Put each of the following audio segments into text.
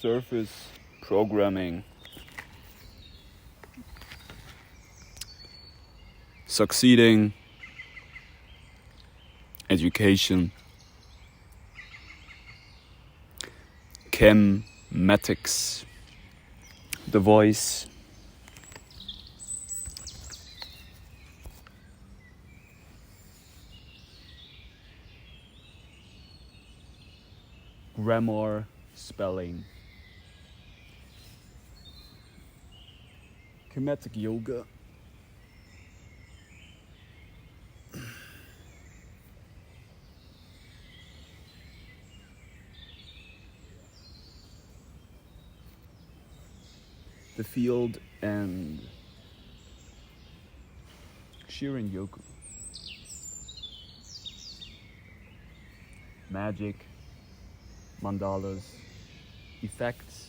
surface programming. Succeeding, education, chematics, the voice, grammar, spelling, chematic yoga, the field, and Shirin Yoku, magic, mandalas, effects,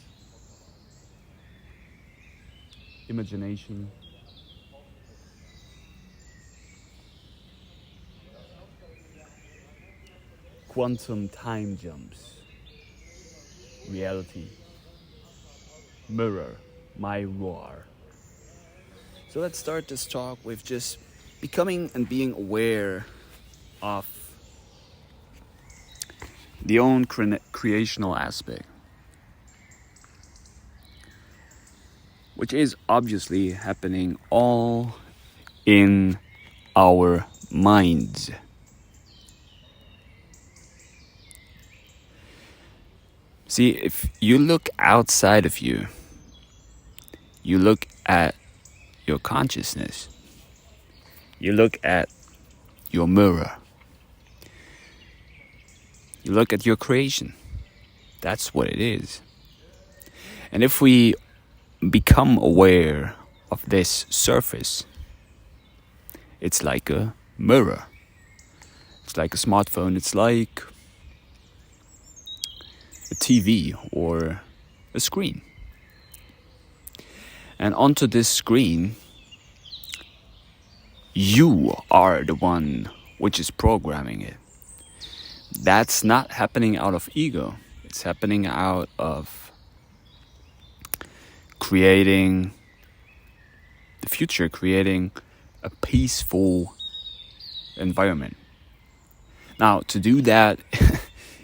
imagination, quantum time jumps, reality, mirror, my roar. So let's start this talk with just becoming and being aware of the own creational aspect, which is obviously happening all in our minds. See, if you look outside of you, you look at your consciousness, you look at your mirror, you look at your creation. That's what it is. And if we become aware of this surface, it's like a mirror. It's like a smartphone. It's like a TV or a screen. And onto this screen, you are the one which is programming it. That's not happening out of ego. It's happening out of creating the future, creating a peaceful environment. Now, to do that,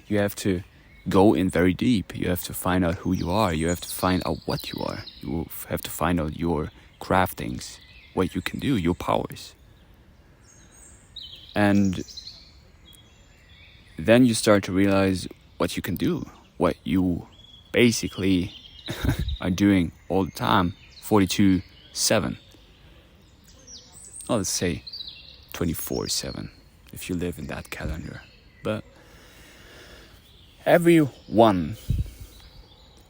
you have to go in very deep. You have to find out who you are. You have to find out what you are. You have to find out your craftings, what you can do, your powers. And then you start to realize what you can do, what you basically are doing all the time, 42/7. Let's say 24/7, if you live in that calendar. But everyone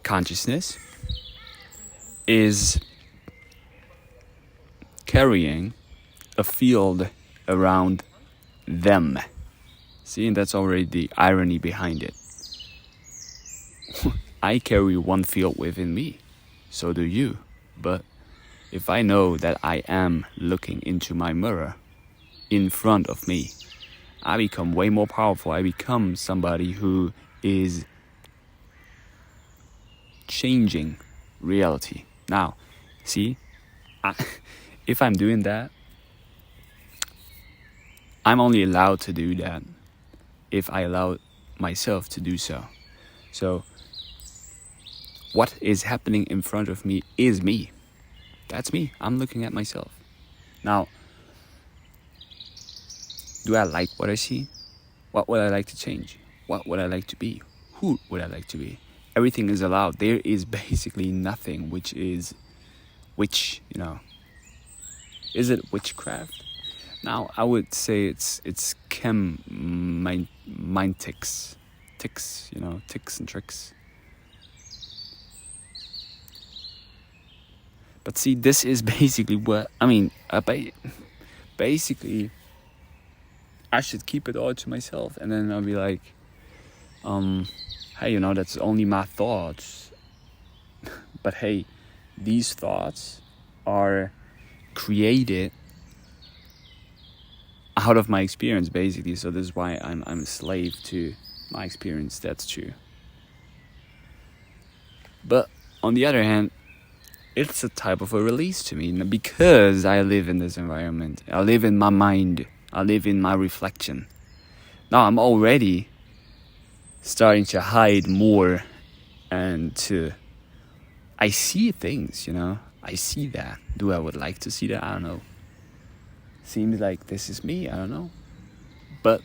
consciousness is carrying a field around them. See, and that's already the irony behind it. I carry one field within me, so do you. But if I know that I am looking into my mirror in front of me, I become way more powerful. I become somebody who is changing reality. Now, see, if I'm doing that, I'm only allowed to do that if I allow myself to do so. So, what is happening in front of me is me. That's me. I'm looking at myself. Now, do I like what I see? What would I like to change? What would I like to be? Who would I like to be? Everything is allowed. There is basically nothing which, is it witchcraft? Now, I would say it's mintics, ticks and tricks. But see, this is basically what, basically, I should keep it all to myself, and then I'll be like, hey, that's only my thoughts. But hey, these thoughts are created out of my experience, basically. So this is why I'm a slave to my experience. That's true. But on the other hand, it's a type of a release to me because I live in this environment. I live in my mind. I live in my reflection. Now I'm already starting to hide more and I see things, I see that. Do I would like to see that? I don't know. Seems like this is me. I don't know. But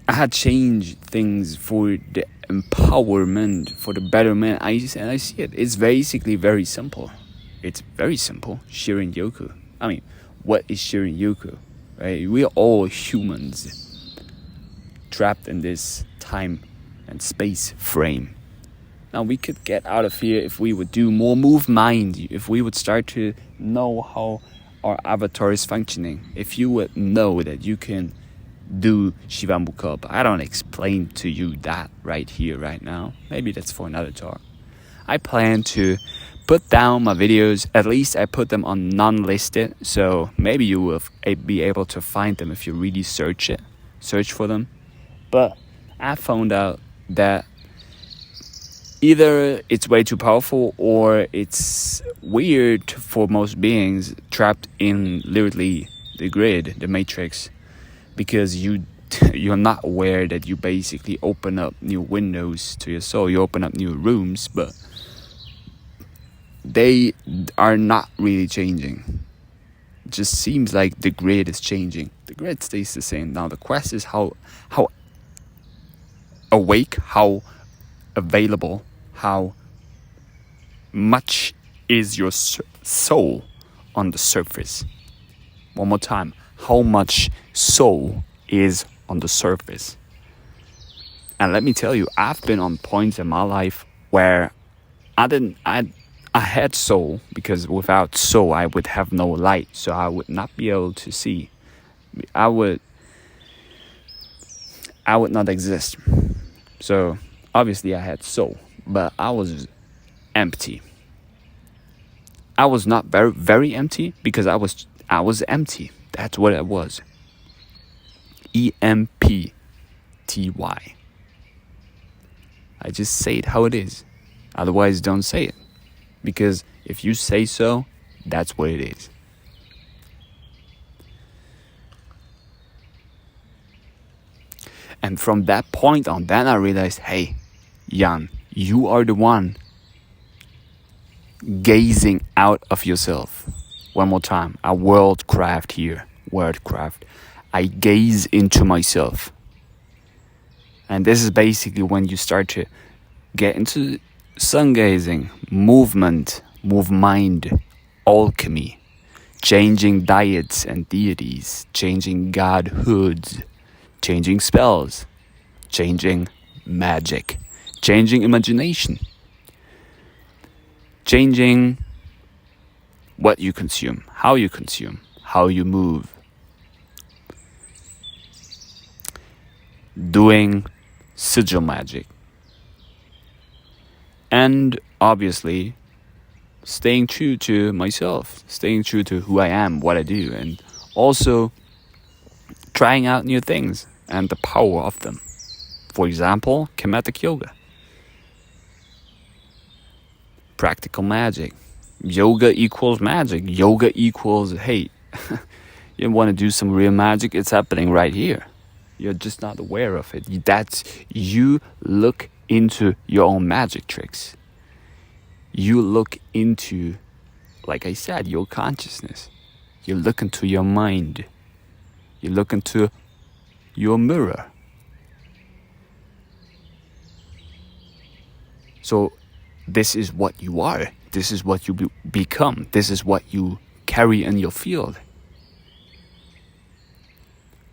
I had changed things for the empowerment, for the betterment. And I see it. It's basically very simple. It's very simple. Shirin Yoku. I mean, what is Shirin Yoku? Right? We're all humans trapped in this time and space frame. Now we could get out of here if we would do more move mind, if we would start to know how our avatar is functioning, if you would know that you can do Shivamukha. I don't explain to you that right here, right now. Maybe that's for another talk. I plan to put down my videos, at least I put them on non-listed, so maybe you will be able to find them if you really search for them. But I found out that either it's way too powerful or it's weird for most beings trapped in literally the grid, the matrix, because you're not aware that you basically open up new windows to your soul. You open up new rooms, but they are not really changing. It just seems like the grid is changing. The grid stays the same. Now the quest is how awake, how available, how much is your soul on the surface. One more time, how much soul is on the surface. And let me tell you, I've been on points in my life where I had soul, because without soul I would have no light, so I would not be able to see. I would not exist. So obviously I had soul, but I was empty. I was not very, very empty, because I was empty. That's what it was. EMPTY. I just say it how it is. Otherwise, don't say it. Because if you say so, that's what it is. And from that point on, then I realized, hey, Jan, you are the one gazing out of yourself. One more time, a worldcraft here, wordcraft. I gaze into myself. And this is basically when you start to get into sun gazing, movement, move mind, alchemy, changing diets and deities, changing godhoods, changing spells, changing magic, changing imagination, changing what you consume, how you move, doing sigil magic, and obviously staying true to myself, staying true to who I am, what I do, and also trying out new things and the power of them. For example, Kemetic yoga, practical magic. Yoga equals magic. Yoga equals, hey, you want to do some real magic? It's happening right here. You're just not aware of it. That's, you look into your own magic tricks. You look into, like I said, your consciousness. You look into your mind. You look into your mirror. So this is what you are. This is what you become. This is what you carry in your field.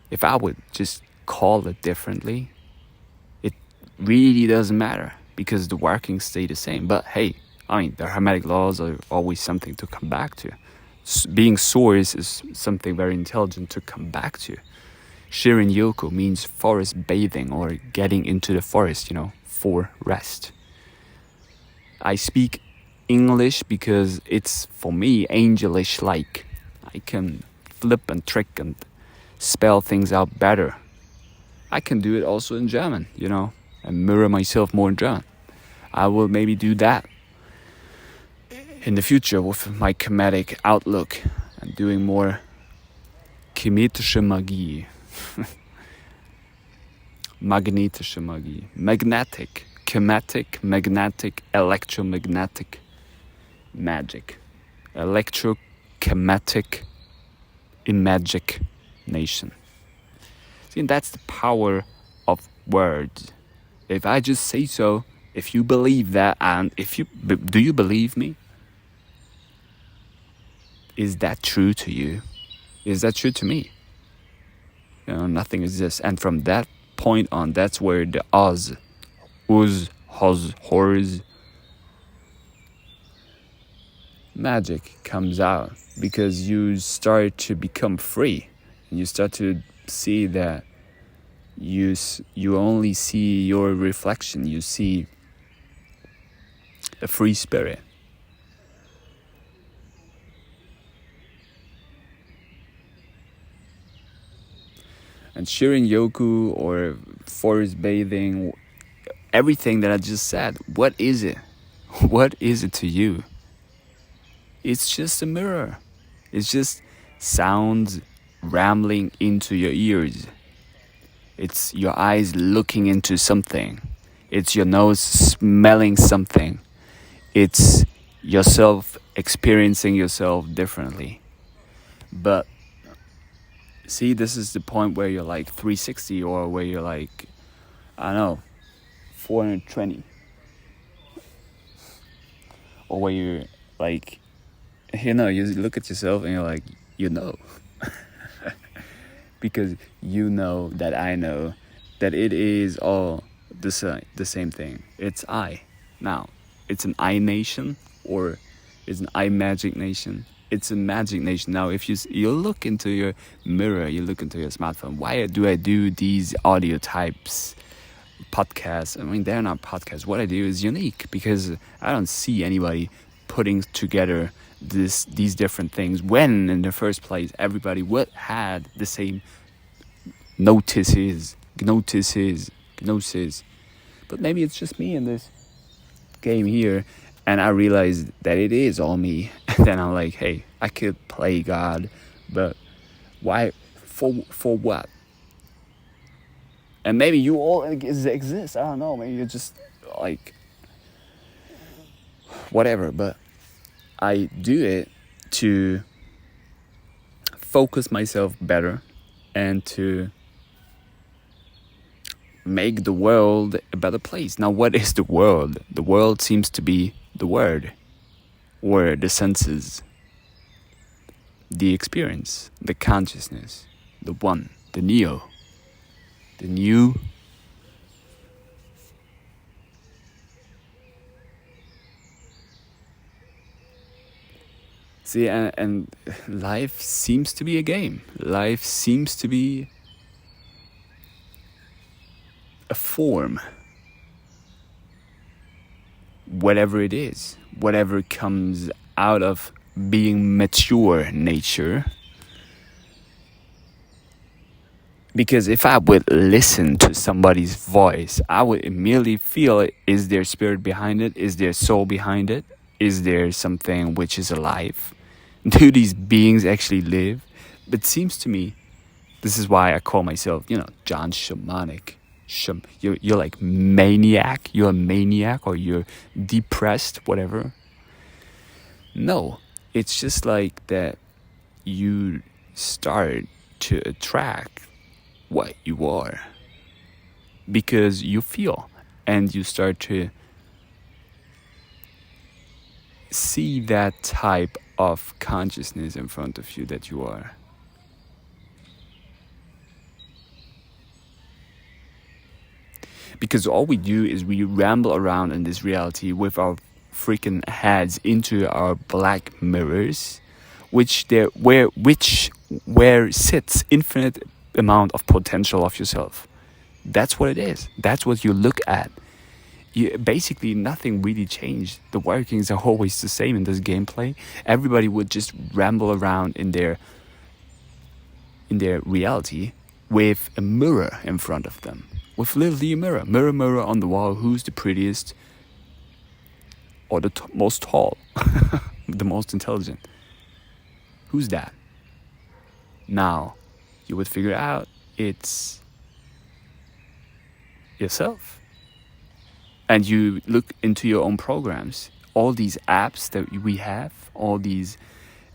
If I would just call it differently, it really doesn't matter, because the workings stay the same. But hey, I mean, the Hermetic laws are always something to come back to. Being source is something very intelligent to come back to. Shirin Yoku means forest bathing, or getting into the forest, for rest. I speak English because it's, for me, angelish-like. I can flip and trick and spell things out better. I can do it also in German, and mirror myself more dran. I will maybe do that in the future with my chematic outlook and doing more chemetische Magie. Magnetische Magie. Magnetic. Chematic, magnetic, electromagnetic magic. Electrochematic imagination. See, and that's the power of words. If I just say so, if you believe that, and do you believe me? Is that true to you? Is that true to me? Nothing exists. And from that point on, that's where the Oz, horrors, magic comes out. Because you start to become free. And you start to see that you only see your reflection. You see a free spirit. And Shirin-yoku or forest bathing, everything that I just said, what is it? What is it to you? It's just a mirror. It's just sounds rambling into your ears. It's your eyes looking into something. It's your nose smelling something. It's yourself experiencing yourself differently. But see, this is the point where you're like 360 or where you're like, I don't know, 420. Or where you're like, you look at yourself and you're like, because you know that I know that it is all the same thing. It's I. Now, it's an I nation or it's an I magic nation. It's a magic nation. Now, if you look into your mirror, you look into your smartphone, why do I do these audio types, podcasts? I mean, they're not podcasts. What I do is unique because I don't see anybody putting together these different things when in the first place everybody had the same gnosis. But maybe it's just me in this game here. And I realized that it is all me. And then I'm like, hey, I could play God, but why? For what? And maybe you all exist. I don't know. Maybe you're just like whatever. But I do it to focus myself better and to make the world a better place. Now, what is the world? The world seems to be the word, or the senses, the experience, the consciousness, the one, the neo, the new. See, and life seems to be a game. Life seems to be a form. Whatever it is, whatever comes out of being mature nature. Because if I would listen to somebody's voice, I would immediately feel, is there spirit behind it? Is there soul behind it? Is there something which is alive? Do these beings actually live? But it seems to me, this is why I call myself, John Shamanic. You're like maniac. You're a maniac or you're depressed, whatever. No, it's just like that you start to attract what you are because you feel and you start to see that type of consciousness in front of you that you are. Because all we do is we ramble around in this reality with our freaking heads into our black mirrors, where sits infinite amount of potential of yourself. That's what it is. That's what you look at. Basically, nothing really changed. The workings are always the same in this gameplay. Everybody would just ramble around in their reality with a mirror in front of them. with literally a mirror. Mirror, mirror on the wall, who's the prettiest or the most tall, the most intelligent? Who's that? Now, you would figure out it's yourself. And you look into your own programs. All these apps that we have, all these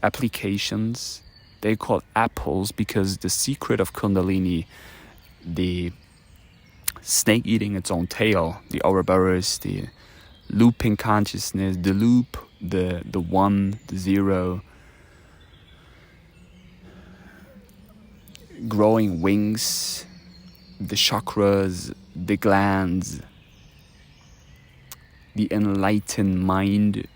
applications, they're called apples because the secret of Kundalini, the snake eating its own tail, the Ouroboros, the looping consciousness, the loop, the one, the zero, growing wings, the chakras, the glands, the enlightened mind.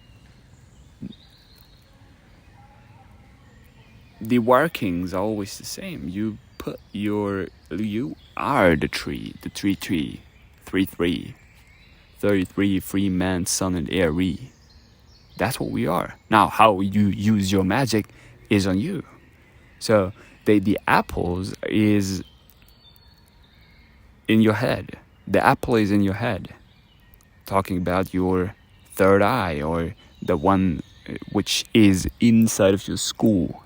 The workings are always the same. You are the tree, 33 free man, sun and air. That's what we are. Now, how you use your magic is on you. So the apples is in your head. The apple is in your head. Talking about your third eye, or the one which is inside of your skull.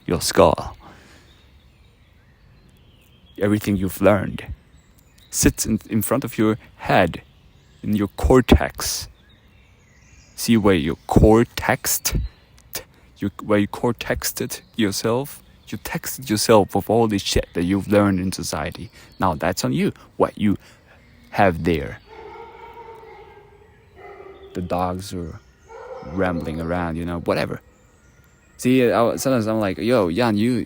Everything you've learned sits in front of your head, in your cortex. See where you cortexted yourself? You texted yourself with all this shit that you've learned in society. Now that's on you, what you have there. The dogs are rambling around, whatever. See, sometimes I'm like, yo, Jan, you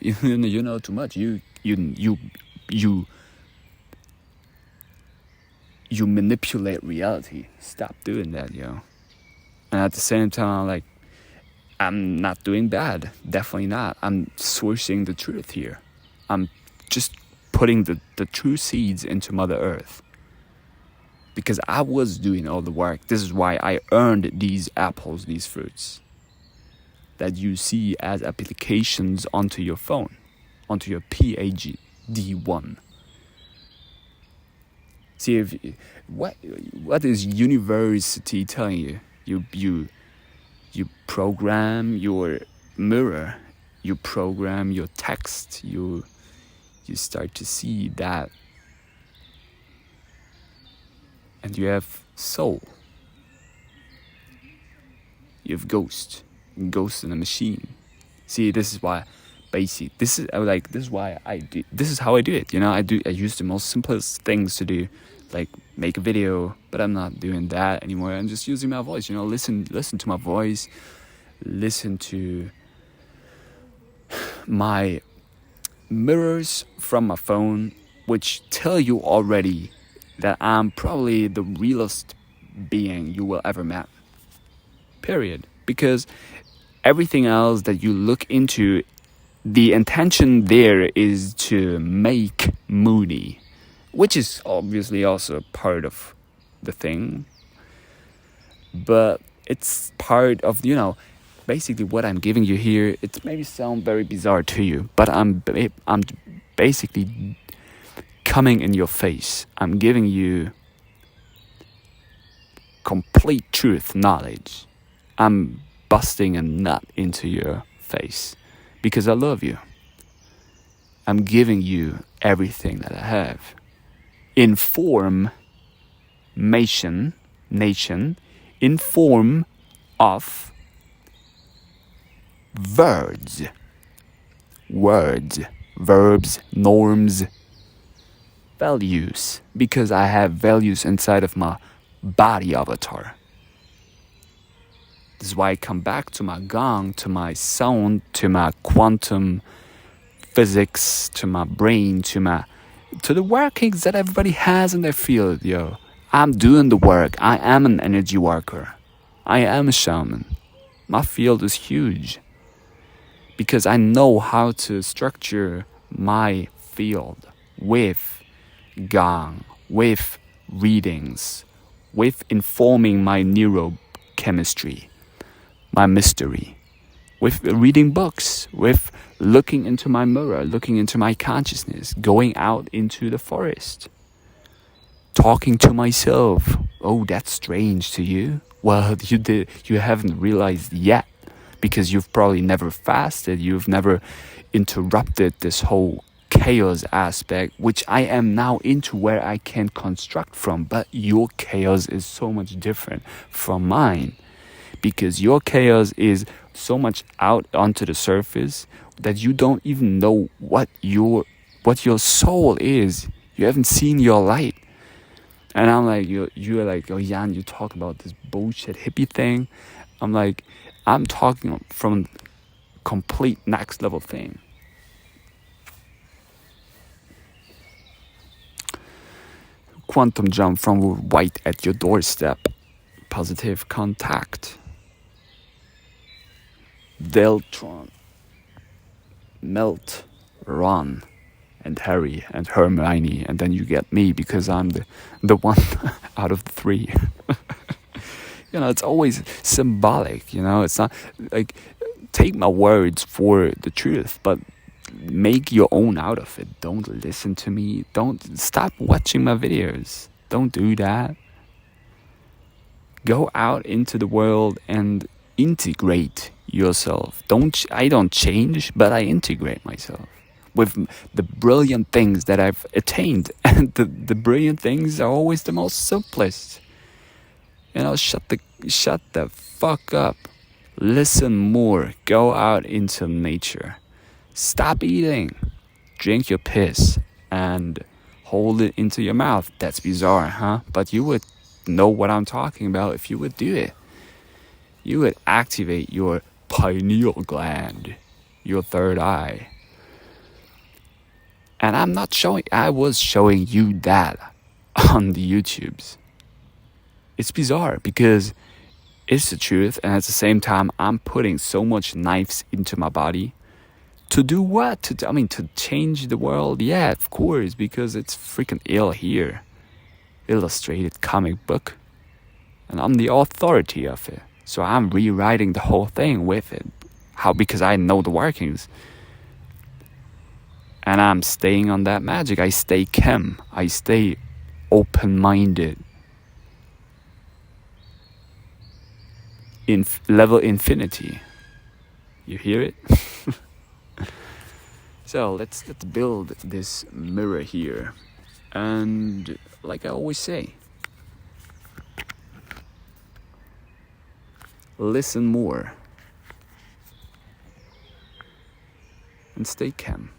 know too much. You manipulate reality. Stop doing that, yo. And at the same time, I'm like, I'm not doing bad. Definitely not. I'm sourcing the truth here. I'm just putting the true seeds into Mother Earth. Because I was doing all the work. This is why I earned these apples, these fruits, that you see as applications onto your phone, onto your PhD1. See, what is university telling you? You program your mirror, you program your text, you start to see that. And you have soul. You have ghost in a machine. See, this is why this is why I do. This is how I do it. I use the most simplest things to do, like make a video, but I'm not doing that anymore. I'm just using my voice. Listen to my voice, listen to my mirrors from my phone, which tell you already that I'm probably the realest being you will ever meet. Period. Because everything else that you look into, the intention there is to make moody, which is obviously also part of the thing. But it's part of, basically what I'm giving you here. It may sound very bizarre to you, but I'm basically coming in your face. I'm giving you complete truth knowledge. I'm busting a nut into your face because I love you. I'm giving you everything that I have in form nation in form of words, verbs, norms, values, because I have values inside of my body avatar. This is why I come back to my gong, to my sound, to my quantum physics, to my brain, to the workings that everybody has in their field, yo. I'm doing the work. I am an energy worker. I am a shaman. My field is huge because I know how to structure my field with gong, with readings, with informing my neurochemistry, my mystery, with reading books, with looking into my mirror, looking into my consciousness, going out into the forest. talking to myself. Oh, that's strange to you? Well, you haven't realized yet because you've probably never fasted, you've never interrupted this whole chaos aspect, which I am now into where I can construct from, but your chaos is so much different from mine because your chaos is so much out onto the surface that you don't even know what your soul is. You haven't seen your light. And I'm like, you're like, oh Jan, you talk about this bullshit hippie thing. I'm like, I'm talking from complete next level thing. Quantum jump from white at your doorstep. Positive contact. Deltron. Melt. Ron. And Harry and Hermione, and then you get me because I'm the one out of the three. It's always symbolic, it's not like take my words for the truth, but make your own out of it. Don't listen to me. Don't stop watching my videos. Don't do that. Go out into the world and integrate yourself. I don't change, but I integrate myself with the brilliant things that I've attained. And the brilliant things are always the most simplest. Shut the fuck up. Listen more. Go out into nature. Stop eating. Drink your piss and hold it into your mouth. That's bizarre, huh? But you would know what I'm talking about if you would do it. You would activate your pineal gland, your third eye. And I was showing you that on the YouTubes. It's bizarre because it's the truth, and at the same time, I'm putting so much knives into my body. To do what? To change the world? Yeah, of course, because it's freaking ill here. Illustrated comic book. And I'm the authority of it. So I'm rewriting the whole thing with it. How? Because I know the workings. And I'm staying on that magic. I stay chem. I stay open-minded. In level infinity. You hear it? So let's build this mirror here. And like I always say, listen more. And stay calm.